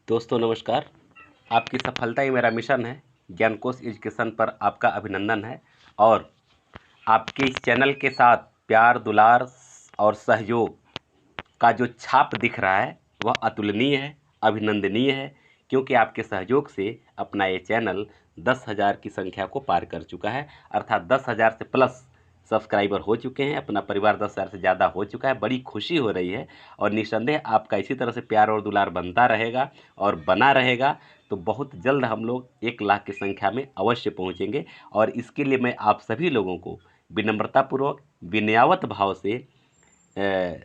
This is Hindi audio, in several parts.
दोस्तों नमस्कार। आपकी सफलता ही मेरा मिशन है। ज्ञानकोश एजुकेशन पर आपका अभिनंदन है और आपके इस चैनल के साथ प्यार दुलार और सहयोग का जो छाप दिख रहा है वह अतुलनीय है, अभिनंदनीय है, क्योंकि आपके सहयोग से अपना ये चैनल 10,000 की संख्या को पार कर चुका है। अर्थात 10,000 से प्लस सब्सक्राइबर हो चुके हैं, अपना परिवार 10,000 से ज़्यादा हो चुका है। बड़ी खुशी हो रही है और निस्संदेह आपका इसी तरह से प्यार और दुलार बनता रहेगा और बना रहेगा तो बहुत जल्द हम लोग 1 लाख की संख्या में अवश्य पहुंचेंगे। और इसके लिए मैं आप सभी लोगों को विनम्रतापूर्वक विनयावत भाव से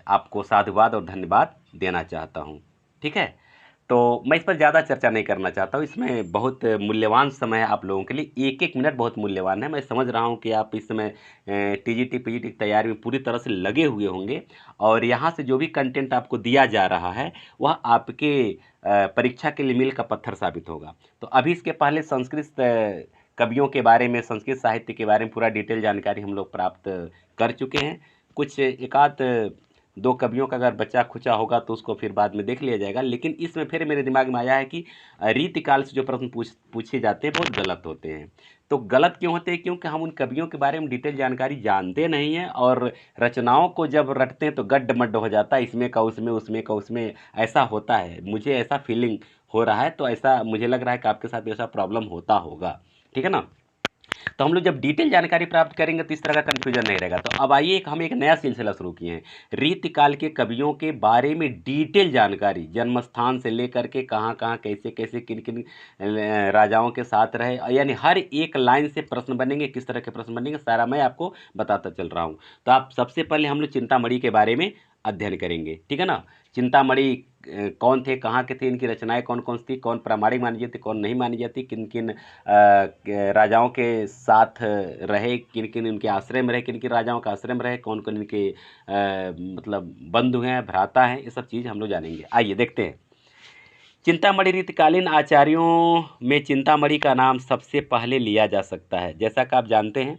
आपको साधुवाद और धन्यवाद देना चाहता हूं। ठीक है, तो मैं इस पर ज़्यादा चर्चा नहीं करना चाहता हूं। इसमें बहुत मूल्यवान समय है आप लोगों के लिए, एक एक मिनट बहुत मूल्यवान है। मैं समझ रहा हूं कि आप इस समय टीजीटी पीजीटी की तैयारी में पूरी तरह से लगे हुए होंगे और यहाँ से जो भी कंटेंट आपको दिया जा रहा है वह आपके परीक्षा के लिए मील का पत्थर साबित होगा। तो अभी इसके पहले संस्कृत कवियों के बारे में, संस्कृत साहित्य के बारे में पूरा डिटेल जानकारी हम लोग प्राप्त कर चुके हैं। कुछ एक आध 2 कवियों का अगर बचा खुचा होगा तो उसको फिर बाद में देख लिया जाएगा। लेकिन इसमें फिर मेरे दिमाग में आया है कि रीतिकाल से जो प्रश्न पूछे जाते हैं बहुत गलत होते हैं। तो गलत क्यों होते हैं? क्योंकि हम उन कवियों के बारे में डिटेल जानकारी जानते नहीं हैं और रचनाओं को जब रटते हैं तो गड्ढ-मड्ढ हो जाता है, इसमें का उसमें, उसमें का उसमें, ऐसा होता है। मुझे ऐसा फीलिंग हो रहा है, तो ऐसा मुझे लग रहा है कि आपके साथ भी ऐसा प्रॉब्लम होता होगा। ठीक है ना? तो हम लोग जब डिटेल जानकारी प्राप्त करेंगे तो इस तरह का कन्फ्यूजन नहीं रहेगा। तो अब आइए हम एक नया सिलसिला शुरू किए हैं, रीतिकाल के कवियों के बारे में डिटेल जानकारी, जन्म स्थान से लेकर के कहाँ कहाँ कैसे कैसे किन किन राजाओं के साथ रहे, यानी हर एक लाइन से प्रश्न बनेंगे, किस तरह के प्रश्न बनेंगे सारा मैं आपको बताता चल रहा हूँ। तो आप सबसे पहले हम लोग चिंतामणि के बारे में अध्ययन करेंगे। ठीक है ना? चिंतामणि कौन थे, कहाँ के थे, इनकी रचनाएं कौन कौन सी थी, कौन प्रामाणिक मानी जाती, कौन नहीं मानी जाती, किन किन राजाओं के साथ रहे, किन किन इनके आश्रय में रहे, किन किन राजाओं का आश्रय में रहे, कौन कौन इनके मतलब बंधु हैं, भ्राता हैं, ये सब चीज़ हम लोग जानेंगे। आइए देखते हैं। चिंतामणि रीतिकालीन आचार्यों में चिंतामणि का नाम सबसे पहले लिया जा सकता है। जैसा कि आप जानते हैं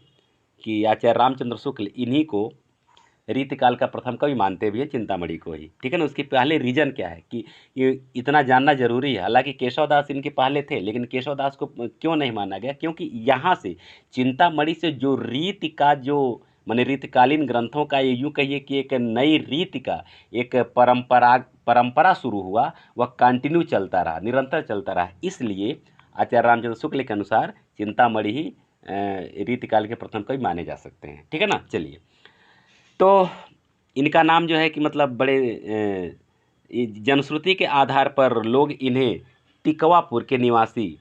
कि आचार्य रामचंद्र शुक्ल इन्हीं को रीतिकाल का प्रथम कवि मानते भी हैं, चिंतामणि को ही। ठीक है ना? उसके पहले रीजन क्या है कि ये इतना जानना जरूरी है। हालांकि केशवदास इनके पहले थे, लेकिन केशवदास को क्यों नहीं माना गया? क्योंकि यहाँ से चिंतामणि से जो रीति का जो माने रीतिकालीन ग्रंथों का, ये यूँ कहिए कि एक नई रीति का एक परंपरा शुरू हुआ, वह कंटिन्यू चलता रहा, निरंतर चलता रहा। इसलिए आचार्य रामचंद्र शुक्ल के अनुसार चिंतामणि ही रीतिकाल के प्रथम कवि माने जा सकते हैं। ठीक है ना? चलिए, तो इनका नाम जो है कि मतलब बड़े जनश्रुति के आधार पर लोग इन्हें टिकवापुर के निवासी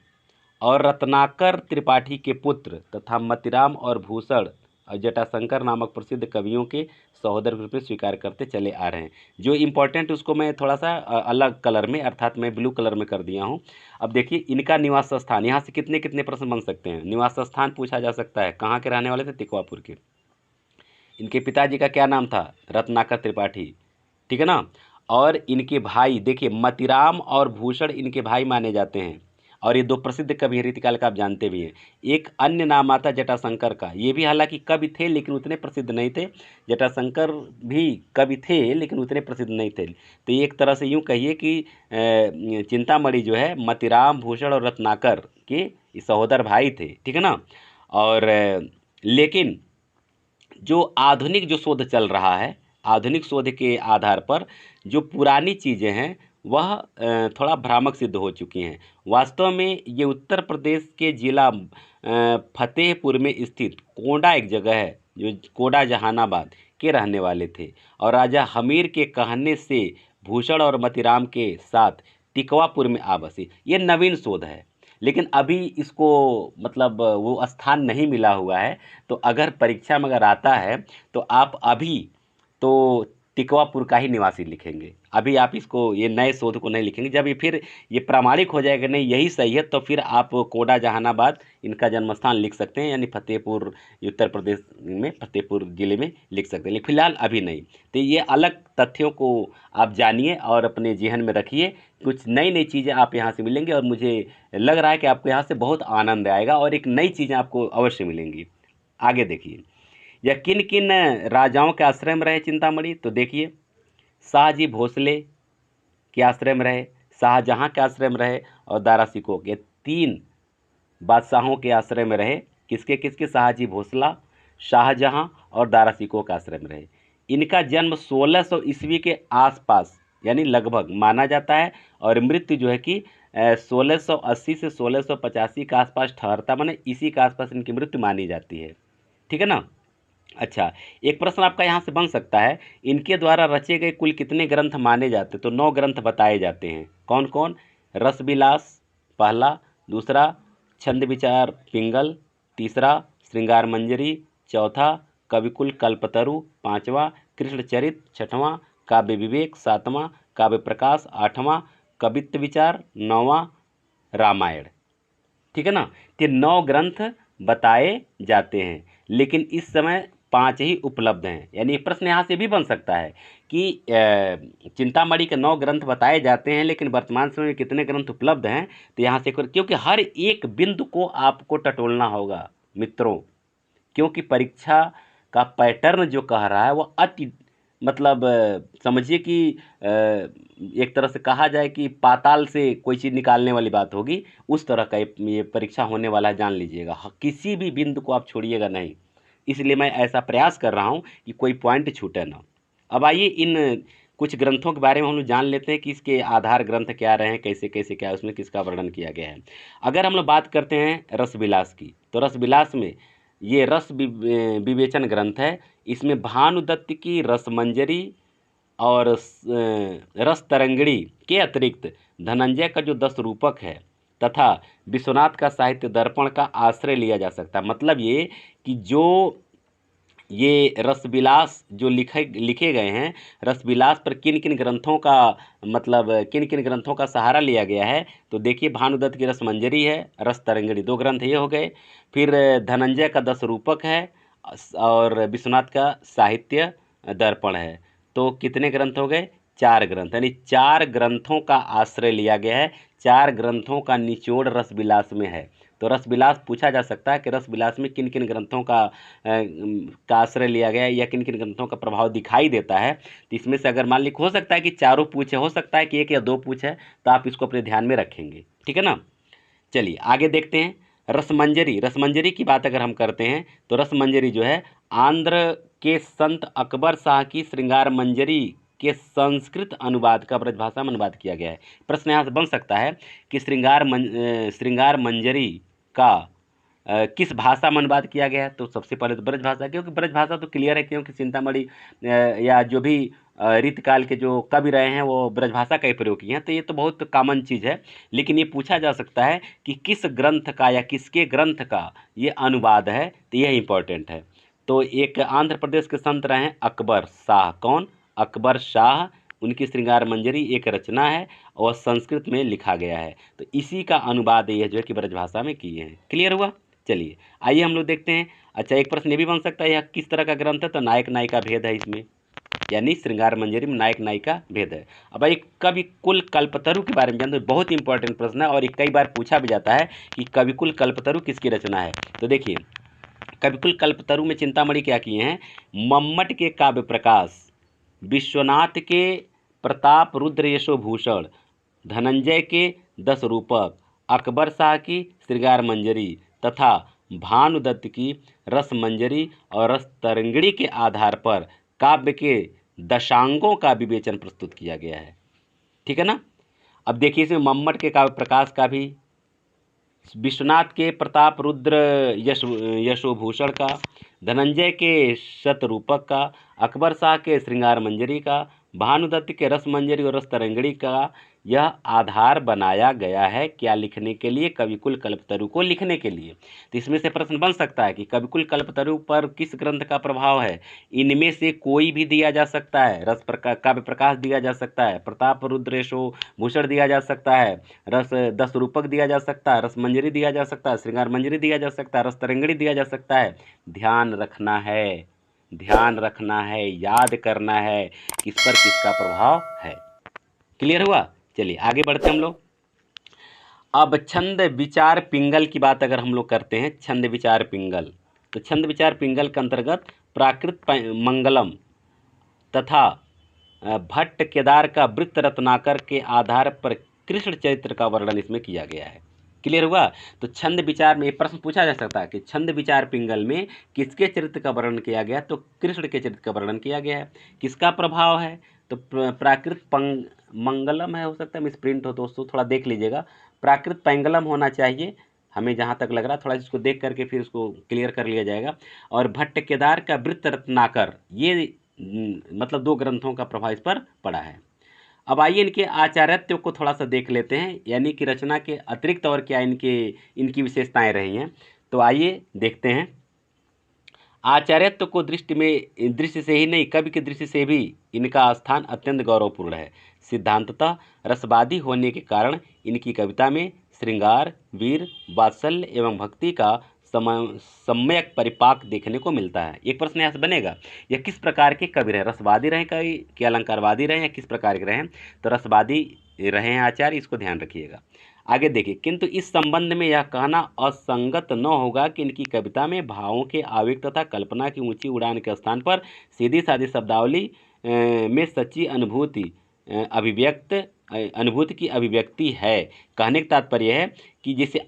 और रत्नाकर त्रिपाठी के पुत्र तथा मतिराम और भूषण और जटाशंकर नामक प्रसिद्ध कवियों के सहोदर के रूप में स्वीकार करते चले आ रहे हैं। जो इम्पोर्टेंट उसको मैं थोड़ा सा अलग कलर में, अर्थात मैं ब्लू कलर में कर दिया हूँ। अब देखिए इनका निवास स्थान, यहाँ से कितने कितने प्रश्न बन सकते हैं। निवास स्थान पूछा जा सकता है, कहाँ के रहने वाले थे? टिकवापुर के। इनके पिताजी का क्या नाम था? रत्नाकर त्रिपाठी। ठीक है ना? और इनके भाई देखिए, मतिराम और भूषण इनके भाई माने जाते हैं और ये 2 प्रसिद्ध कवि हैं रीतिकाल का, आप जानते भी हैं। एक अन्य नाम आता जटाशंकर का, ये भी हालांकि कवि थे लेकिन उतने प्रसिद्ध नहीं थे। जटाशंकर भी कवि थे लेकिन उतने प्रसिद्ध नहीं थे। तो ये एक तरह से यूँ कहिए कि चिंतामणि जो है मतिराम, भूषण और रत्नाकर के सहोदर भाई थे। ठीक है ना? और लेकिन जो आधुनिक जो शोध चल रहा है, आधुनिक शोध के आधार पर जो पुरानी चीज़ें हैं वह थोड़ा भ्रामक सिद्ध हो चुकी हैं। वास्तव में ये उत्तर प्रदेश के ज़िला फतेहपुर में स्थित कोंडा एक जगह है, जो कोंडा जहानाबाद के रहने वाले थे और राजा हमीर के कहने से भूषण और मतिराम के साथ टिकवापुर में आ बसे। ये नवीन शोध है लेकिन अभी इसको मतलब वो स्थान नहीं मिला हुआ है। तो अगर परीक्षा में अगर आता है तो आप अभी तो टिकवापुर का ही निवासी लिखेंगे। अभी आप इसको, ये नए शोध को नहीं लिखेंगे। जब ये फिर ये प्रामाणिक हो जाएगा नहीं यही सही है तो फिर आप कोडा जहानाबाद इनका जन्मस्थान लिख सकते हैं, यानी फतेहपुर, उत्तर प्रदेश में फतेहपुर ज़िले में लिख सकते हैं, लेकिन फिलहाल अभी नहीं। तो ये अलग तथ्यों को आप जानिए और अपने जेहन में रखिए। कुछ नई नई चीज़ें आप यहाँ से मिलेंगी और मुझे लग रहा है कि आपको यहाँ से बहुत आनंद आएगा और एक नई चीज़ें आपको अवश्य मिलेंगी। आगे देखिए, यह किन किन राजाओं के आश्रय में रहे चिंतामणि? तो देखिए, शाहजी भोसले के आश्रय में रहे, शाहजहाँ के आश्रय में रहे और दारा शिकोह। ये 3 बादशाहों के आश्रय में रहे। किसके किसके? शाहजी भोसला, शाहजहाँ और दारा शिकोह के आश्रय में रहे। इनका जन्म 1600 ईस्वी के आसपास यानी लगभग माना जाता है और मृत्यु जो है कि 1680 से 1685 के आसपास ठहरता, माने इसी के आसपास इनकी मृत्यु मानी जाती है। ठीक है ना। अच्छा, एक प्रश्न आपका यहाँ से बन सकता है, इनके द्वारा रचे गए कुल कितने ग्रंथ माने जाते? तो 9 ग्रंथ बताए जाते हैं। कौन कौन? रसविलास पहला, दूसरा छंद विचार पिंगल, तीसरा श्रृंगार मंजरी, चौथा कविकुल कल्पतरु, पांचवा कृष्णचरित, छठवां काव्य विवेक, सातवां काव्य प्रकाश, आठवां कवित्व विचार, नौवां रामायण। ठीक है ना। ये 9 ग्रंथ बताए जाते हैं, लेकिन इस समय 5 ही उपलब्ध हैं। यानी प्रश्न यहाँ से भी बन सकता है कि चिंतामणि के 9 ग्रंथ बताए जाते हैं, लेकिन वर्तमान समय में कितने ग्रंथ उपलब्ध हैं? तो यहाँ से क्योंकि हर एक बिंदु को आपको टटोलना होगा मित्रों, क्योंकि परीक्षा का पैटर्न जो कह रहा है वो अति मतलब समझिए कि एक तरह से कहा जाए कि पाताल से कोई चीज़ निकालने वाली बात होगी, उस तरह का ये परीक्षा होने वाला है, जान लीजिएगा। किसी भी बिंदु को आप छोड़िएगा नहीं, इसलिए मैं ऐसा प्रयास कर रहा हूँ कि कोई पॉइंट छूटे ना। अब आइए इन कुछ ग्रंथों के बारे में हम लोग जान लेते हैं कि इसके आधार ग्रंथ क्या रहे हैं, कैसे कैसे क्या उसमें किसका वर्णन किया गया है। अगर हम लोग बात करते हैं रसविलास की, तो रसविलास में ये रस विवेचन ग्रंथ है। इसमें भानुदत्त की रसमंजरी और रस तरंगिणी के अतिरिक्त धनंजय का जो 10 रूपक है तथा विश्वनाथ का साहित्य दर्पण का आश्रय लिया जा सकता है। मतलब ये कि जो ये रसविलास जो लिखे गए हैं, रसविलास पर किन किन ग्रंथों का मतलब किन किन ग्रंथों का सहारा लिया गया है? तो देखिए, भानुदत्त की रसमंजरी है, रस तरंगिणी 2 ग्रंथ ये हो गए, फिर धनंजय का 10 रूपक है और विश्वनाथ का साहित्य दर्पण है। तो कितने ग्रंथ हो गए? 4 ग्रंथ। यानी 4 ग्रंथों का आश्रय लिया गया है, 4 ग्रंथों का निचोड़ रसविलास में है। तो रसविलास पूछा जा सकता है कि रसविलास में किन किन ग्रंथों का आश्रय लिया गया है या किन किन ग्रंथों का प्रभाव दिखाई देता है। तो इसमें से अगर मान लीजिए हो सकता है कि चारों पूछे, हो सकता है कि 1 या 2 पूछे, तो आप इसको अपने ध्यान में रखेंगे। ठीक है ना। चलिए आगे देखते हैं। रसमंजरी, रसमंजरी की बात अगर हम करते हैं तो रसमंजरी जो है आंध्र के संत अकबर शाह की श्रृंगार मंजरी के संस्कृत अनुवाद का ब्रजभाषा में अनुवाद किया गया है। प्रश्न यहाँ से बन सकता है कि श्रृंगार मंजरी का किस भाषा में अनुवाद किया गया है? तो सबसे पहले तो ब्रजभाषा, क्योंकि ब्रजभाषा तो क्लियर है, क्योंकि चिंतामणि या जो भी रीतकाल के जो कवि रहे हैं वो ब्रजभाषा का ही प्रयोग किए हैं, तो ये तो बहुत कॉमन चीज़ है। लेकिन ये पूछा जा सकता है कि किस ग्रंथ का या किसके ग्रंथ का ये अनुवाद है, तो यह इंपॉर्टेंट है। तो एक आंध्र प्रदेश के संत रहे हैं अकबर शाह। कौन? अकबर शाह। उनकी श्रृंगार मंजरी एक रचना है और संस्कृत में लिखा गया है, तो इसी का अनुवाद ये जो है कि ब्रजभाषा में किए हैं। क्लियर हुआ। चलिए आइए हम लोग देखते हैं। अच्छा, एक प्रश्न ये भी बन सकता है यह किस तरह का ग्रंथ है? तो नायक नायिका भेद है इसमें, यानी श्रृंगार मंजरी में नायक नायिका भेद है। अब एक कविकुल कल्पतरु के बारे में जानते हैं, बहुत इंपॉर्टेंट प्रश्न है और ये कई बार पूछा भी जाता है कि कविकुल कल्पतरु किसकी रचना है। तो देखिए, कविकुल कल्पतरु में चिंतामणि क्या किए हैं? मम्मट के काव्य प्रकाश, विश्वनाथ के प्रताप रुद्र यशोभूषण, धनंजय के 10 रूपक, अकबर शाह की श्रृंगार मंजरी तथा भानुदत्त की रस मंजरी और रस तरंगिणी के आधार पर काव्य के दशांगों का विवेचन प्रस्तुत किया गया है। ठीक है ना। अब देखिए इसमें मम्मट के काव्य प्रकाश का भी, विश्वनाथ के प्रताप रुद्र यशोभूषण का, धनंजय के शतरूपक का, अकबर शाह के श्रृंगार मंजरी का, भानुदत्त के रस मंजरी और रस तरंगिणी का यह आधार बनाया गया है क्या लिखने के लिए? कविकुल कल्पतरु को लिखने के लिए। तो इसमें से प्रश्न बन सकता है कि कविकुल कल्पतरु पर किस ग्रंथ का प्रभाव है? इनमें से कोई भी दिया जा सकता है। काव्य प्रकाश दिया जा सकता है, प्रताप रुद्रेशो भूषण दिया जा सकता है, रस 10 रूपक दिया जा सकता है, रस मंजरी दिया जा सकता है, श्रृंगार मंजरी दिया जा सकता है, रस तरंगिणी दिया जा सकता है। ध्यान रखना है, ध्यान रखना है, याद करना है किस पर किसका प्रभाव है। क्लियर हुआ। चलिए आगे बढ़ते हम लोग। अब छंद विचार पिंगल की बात अगर हम लोग करते हैं, छंद विचार पिंगल, तो छंद विचार पिंगल के अंतर्गत प्राकृत मंगलम तथा भट्ट केदार का वृत्त रत्नाकर के आधार पर कृष्ण चरित्र का वर्णन इसमें किया गया है। क्लियर हुआ। तो छंद विचार में एक प्रश्न पूछा जा सकता है कि छंद विचार पिंगल में किसके चरित्र का वर्णन किया गया, तो कृष्ण के चरित्र का वर्णन किया गया है। किसका प्रभाव है, तो प्राकृत मंगलम है, हो सकता है मिसप्रिंट हो दोस्तों, थोड़ा देख लीजिएगा। प्राकृत पैंगलम होना चाहिए, हमें जहाँ तक लग रहा है, थोड़ा इसको देख करके फिर उसको क्लियर कर लिया जाएगा। और भट्ट केदार का वृत्त रत्नाकर, ये मतलब 2 ग्रंथों का प्रभाव इस पर पड़ा है। अब आइए इनके आचार्यत्व को थोड़ा सा देख लेते हैं, यानी कि रचना के अतिरिक्त और क्या इनकी विशेषताएं रही हैं। तो आइए देखते हैं। आचार्यत्व को दृष्टि से ही नहीं, कवि की दृष्टि से भी इनका स्थान अत्यंत गौरवपूर्ण है। सिद्धांततः रसवादी होने के कारण इनकी कविता में श्रृंगार, वीर, वात्सल्य एवं भक्ति का सम्यक परिपाक देखने को मिलता है। एक प्रश्न यहाँ से बनेगा, यह किस प्रकार के कवि रहे, रसवादी रहे कवि कि अलंकारवादी रहे या किस प्रकार के रहे, तो रसवादी रहे हैं आचार्य, इसको ध्यान रखिएगा। आगे देखिए, किंतु इस संबंध में यह कहना असंगत न होगा कि इनकी कविता में भावों के आवेग तथा कल्पना की ऊंची उड़ान के स्थान पर सीधी सादी शब्दावली में सच्ची अनुभूति की अभिव्यक्ति है। कहने का तात्पर्य है कि जैसे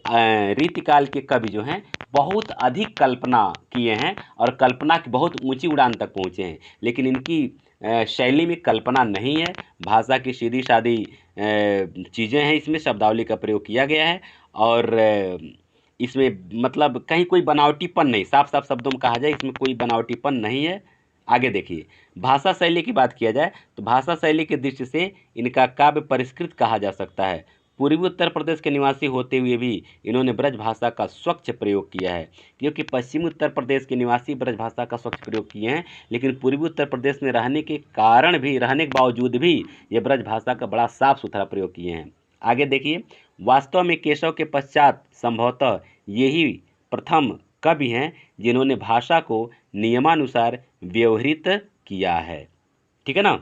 रीतिकाल के कवि जो हैं बहुत अधिक कल्पना किए हैं और कल्पना की बहुत ऊंची उड़ान तक पहुँचे हैं, लेकिन इनकी शैली में कल्पना नहीं है, भाषा की सीधी सादी चीज़ें हैं, इसमें शब्दावली का प्रयोग किया गया है और इसमें मतलब कहीं कोई बनावटीपन नहीं, साफ साफ शब्दों में कहा जाए इसमें कोई बनावटीपन नहीं है। आगे देखिए, भाषा शैली की बात किया जाए तो भाषा शैली की दृष्टि से इनका काव्य परिष्कृत कहा जा सकता है। पूर्वी उत्तर प्रदेश के निवासी होते हुए भी इन्होंने ब्रज भाषा का स्वच्छ प्रयोग किया है, क्योंकि पश्चिमी उत्तर प्रदेश के निवासी ब्रज भाषा का स्वच्छ प्रयोग किए हैं, लेकिन पूर्वी उत्तर प्रदेश में रहने के बावजूद भी ये ब्रज भाषा का बड़ा साफ सुथरा प्रयोग किए हैं। आगे देखिए, वास्तव में केशव के पश्चात संभवतः यही प्रथम कवि हैं जिन्होंने भाषा को नियमानुसार व्यवहृत किया है। ठीक है ना,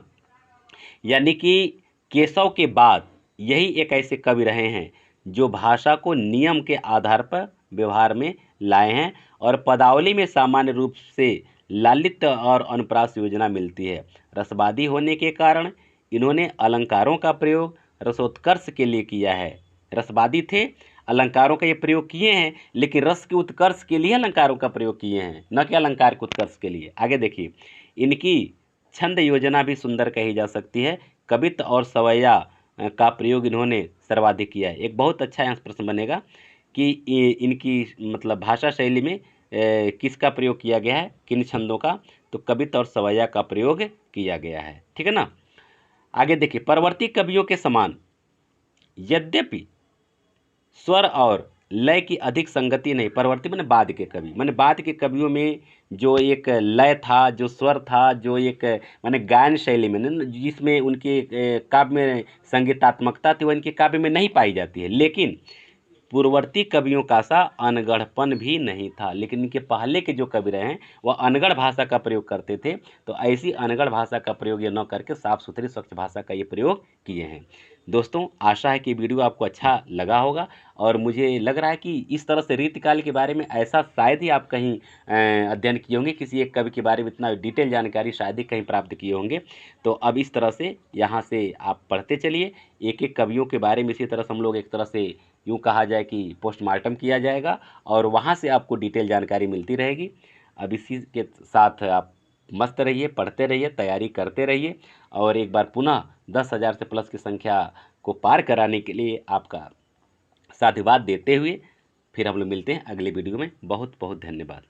यानी कि केशव के बाद यही एक ऐसे कवि रहे हैं जो भाषा को नियम के आधार पर व्यवहार में लाए हैं और पदावली में सामान्य रूप से लालित्य और अनुप्रास योजना मिलती है। रसवादी होने के कारण इन्होंने अलंकारों का प्रयोग रसोत्कर्ष के लिए किया है। रसवादी थे, अलंकारों का ये प्रयोग किए हैं, लेकिन रस के उत्कर्ष के लिए अलंकारों का प्रयोग किए हैं, न कि अलंकार के उत्कर्ष के लिए। आगे देखिए, इनकी छंद योजना भी सुंदर कही जा सकती है। कवित्व और सवैया का प्रयोग इन्होंने सर्वाधिक किया है। एक बहुत अच्छा यहाँ प्रश्न बनेगा कि इनकी मतलब भाषा शैली में किसका प्रयोग किया गया है, किन छंदों का, तो कवित्व और सवैया का प्रयोग किया गया है। ठीक है ना। आगे देखिए, परवर्ती कवियों के समान यद्यपि स्वर और लय की अधिक संगति नहीं, परवर्ती मैंने बाद के कवि, मैंने बाद के कवियों में जो एक लय था, जो स्वर था, जो एक मैंने गायन शैली में जिसमें उनके काव्य में संगीतात्मकता थी, वह इनके काव्य में नहीं पाई जाती है। लेकिन पूर्ववर्ती कवियों का सा अनगढ़पन भी नहीं था, लेकिन इनके पहले के जो कवि रहे हैं वह अनगढ़ भाषा का प्रयोग करते थे, तो ऐसी अनगढ़ भाषा का प्रयोग ये न करके साफ सुथरी स्वच्छ भाषा का ये प्रयोग किए हैं। दोस्तों, आशा है कि वीडियो आपको अच्छा लगा होगा और मुझे लग रहा है कि इस तरह से रीतिकाल के बारे में ऐसा शायद ही आप कहीं अध्ययन किए होंगे, किसी एक कवि के बारे में इतना डिटेल जानकारी शायद ही कहीं प्राप्त किए होंगे। तो अब इस तरह से यहाँ से आप पढ़ते चलिए, एक एक कवियों के बारे में इसी तरह से हम लोग एक तरह से यूँ कहा जाए कि पोस्टमार्टम किया जाएगा और वहाँ से आपको डिटेल जानकारी मिलती रहेगी। अब इसी के साथ आप मस्त रहिए, पढ़ते रहिए, तैयारी करते रहिए और एक बार पुनः 10,000 से प्लस की संख्या को पार कराने के लिए आपका साधुवाद देते हुए फिर हम लोग मिलते हैं अगले वीडियो में। बहुत बहुत धन्यवाद।